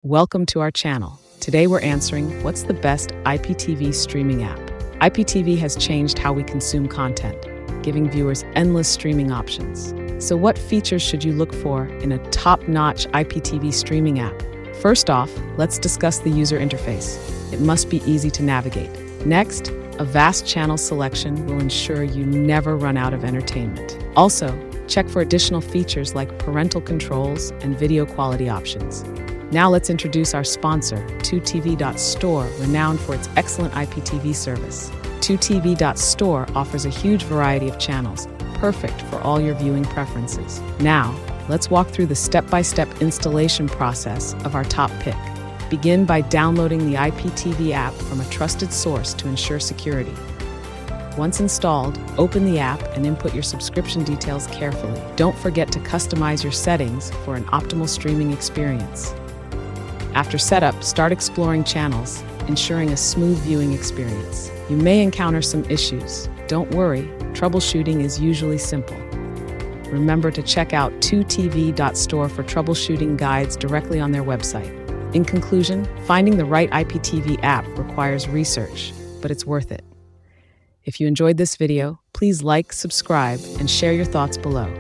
Welcome to our channel. Today we're answering what's the best IPTV streaming app. IPTV has changed how we consume content, giving viewers endless streaming options. So what features should you look for in a top-notch IPTV streaming app? First off, let's discuss the user interface. It must be easy to navigate. Next, a vast channel selection will ensure you never run out of entertainment. Also, check for additional features like parental controls and video quality options. Now let's introduce our sponsor, 2TV.store, renowned for its excellent IPTV service. 2TV.store offers a huge variety of channels, perfect for all your viewing preferences. Now, let's walk through the step-by-step installation process of our top pick. Begin by downloading the IPTV app from a trusted source to ensure security. Once installed, open the app and input your subscription details carefully. Don't forget to customize your settings for an optimal streaming experience. After setup, start exploring channels, ensuring a smooth viewing experience. You may encounter some issues. Don't worry, troubleshooting is usually simple. Remember to check out 2TV.store for troubleshooting guides directly on their website. In conclusion, finding the right IPTV app requires research, but it's worth it. If you enjoyed this video, please like, subscribe, and share your thoughts below.